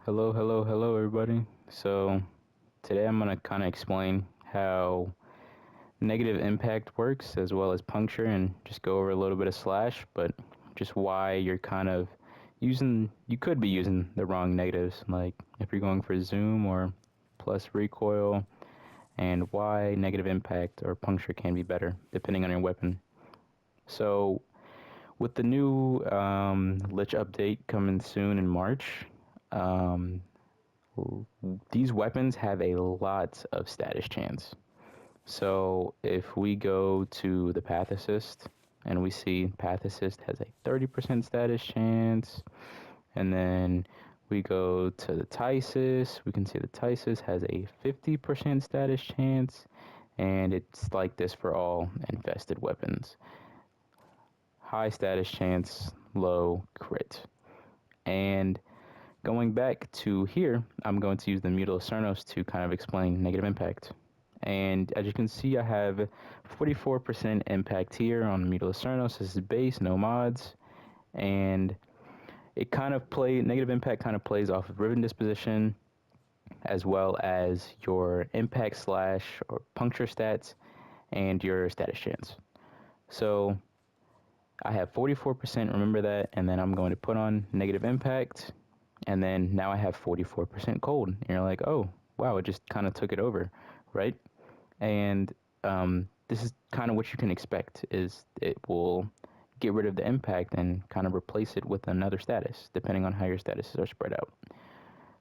Hello, everybody. So, today I'm going to kind of explain how negative impact works as well as puncture and just go over a little bit of slash, but just why you're kind of you could be using the wrong negatives, like if you're going for zoom or plus recoil, and why negative impact or puncture can be better depending on your weapon. So, with the new Lich update coming soon in March, um, these weapons have a lot of status chance. So if we go to the path assist and we see path assist has a 30% status chance, and then we go to the Tysis, we can see the Tysis has a 50% status chance, and it's like this for all infested weapons. High status chance, low crit. And going back to here, I'm going to use the Mutal Cernos to kind of explain negative impact. And as you can see, I have 44% impact here on Mutal Cernos. This is base, no mods. And negative impact kind of plays off of riven disposition as well as your impact slash or puncture stats and your status chance. So I have 44%, remember that, and then I'm going to put on negative impact, and then now I have 44% cold. And you're like, oh, wow, it just kind of took it over, right? And this is kind of what you can expect, is it will get rid of the impact and kind of replace it with another status, depending on how your statuses are spread out.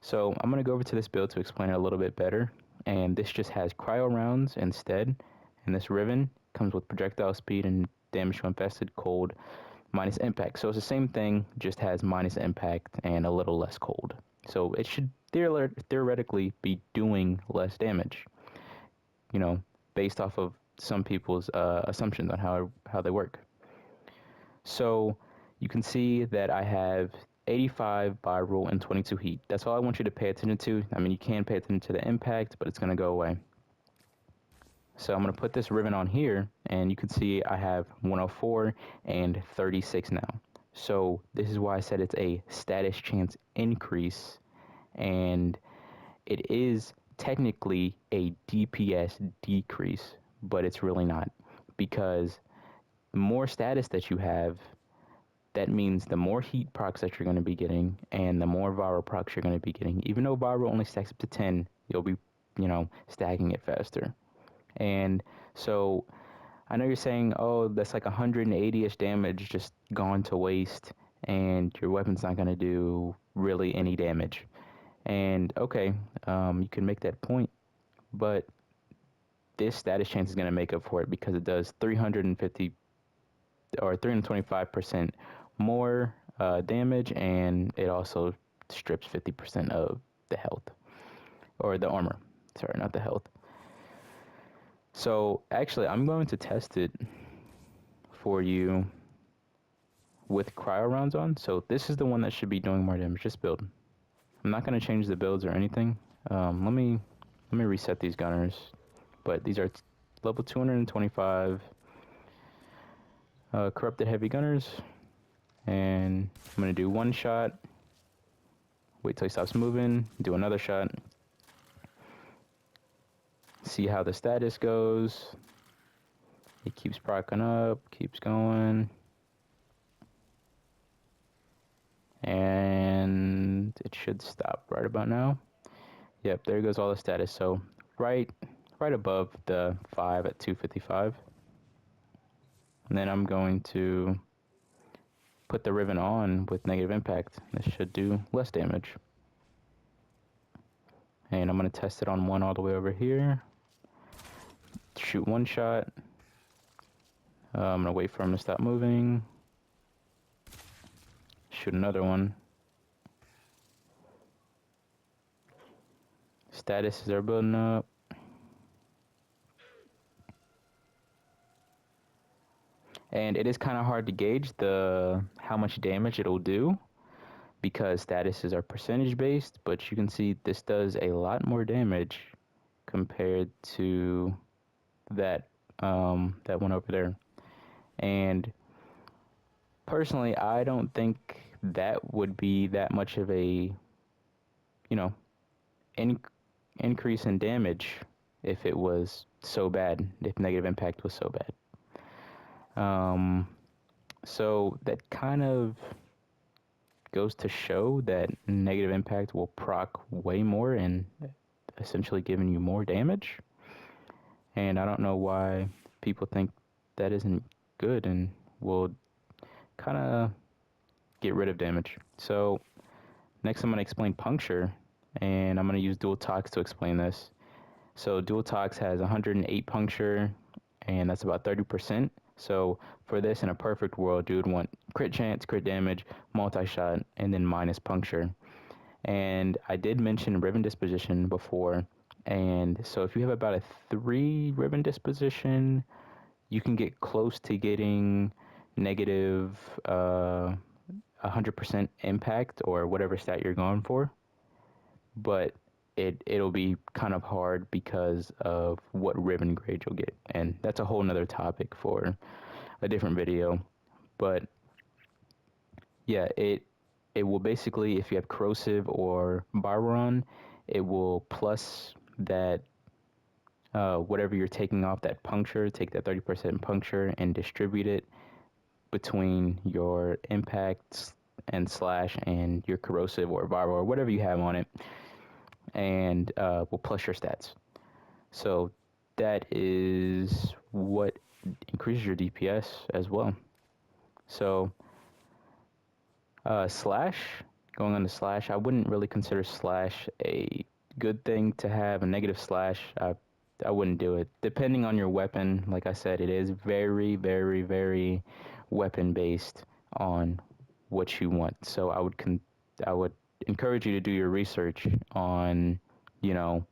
So I'm going to go over to this build to explain it a little bit better, and this just has cryo rounds instead, and this riven comes with projectile speed and damage to infested, cold, minus impact. So it's the same thing, just has minus impact and a little less cold. So it should theoretically be doing less damage, you know, based off of some people's assumptions on how they work. So you can see that I have 85 viral and 22 heat. That's all I want you to pay attention to. I mean, you can pay attention to the impact, but it's going to go away. So I'm going to put this riven on here, and you can see I have 104 and 36 now. So this is why I said it's a status chance increase, and it is technically a DPS decrease, but it's really not, because the more status that you have, that means the more heat procs that you're going to be getting and the more viral procs you're going to be getting. Even though viral only stacks up to 10, you'll be, stacking it faster. And so I know you're saying, oh, that's like 180-ish damage just gone to waste, and your weapon's not going to do really any damage. And okay, you can make that point, but this status chance is going to make up for it because it does 350 or 325% more damage, and it also strips 50% of the health, or the armor. Sorry, not the health. So actually, I'm going to test it for you with cryo rounds on. So this is the one that should be doing more damage. This build. I'm not going to change the builds or anything. Let me reset these gunners. But these are level 225 corrupted heavy gunners, and I'm going to do one shot. Wait till he stops moving. Do another shot. See how the status goes. It keeps procking up, keeps going. And it should stop right about now. Yep, there goes all the status. So right above the 5 at 255. And then I'm going to put the riven on with negative impact. This should do less damage. And I'm going to test it on one all the way over here. Shoot one shot. I'm going to wait for him to stop moving. Shoot another one. Statuses are building up. And it is kind of hard to gauge how much damage it'll do, because statuses are percentage based, but you can see this does a lot more damage compared to that one over there. And personally, I don't think that would be that much of a you know, in- increase in damage if it was so bad, if negative impact was so bad. So that kind of goes to show that negative impact will proc way more and essentially giving you more damage. And I don't know why people think that isn't good and will kind of get rid of damage. So next I'm going to explain puncture, and I'm going to use dual tox to explain this. So dual tox has 108 puncture, and that's about 30%. So for this, in a perfect world, you would want crit chance, crit damage, multi-shot, and then minus puncture. And I did mention riven disposition before, and so if you have about a 3 riven disposition, you can get close to getting negative 100% impact or whatever stat you're going for, but it'll be kind of hard because of what riven grade you'll get, and that's a whole nother topic for a different video. But yeah, it will basically, if you have corrosive or Byron, it will plus that whatever you're taking off that puncture, take that 30% puncture and distribute it between your impacts and slash and your corrosive or viral or whatever you have on it, and will plus your stats. So that is what increases your DPS as well. So slash, going on to slash, I wouldn't really consider slash a good thing to have. A negative slash, I wouldn't do it. Depending on your weapon, like I said, it is very, very, very weapon based on what you want. So I would encourage you to do your research on, you know,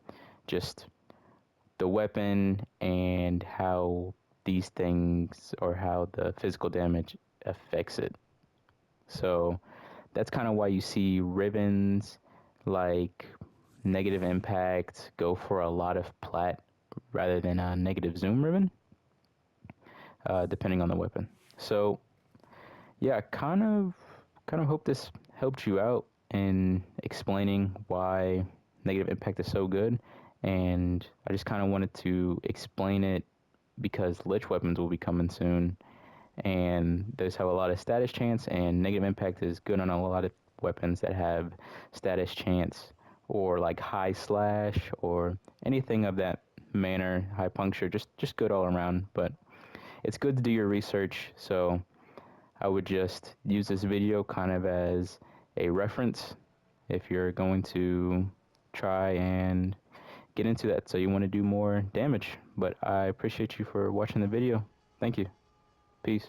just the weapon and how these things or how the physical damage affects it. So that's kind of why you see rivens like negative impact go for a lot of plat rather than a negative zoom riven, depending on the weapon. So yeah, kind of hope this helped you out in explaining why negative impact is so good, and I just kind of wanted to explain it because lich weapons will be coming soon, and those have a lot of status chance, and negative impact is good on a lot of weapons that have status chance or like high slash or anything of that manner, high puncture, just good all around. But it's good to do your research, so I would just use this video kind of as a reference if you're going to try and get into that, so you want to do more damage. But I appreciate you for watching the video. Thank you. Peace.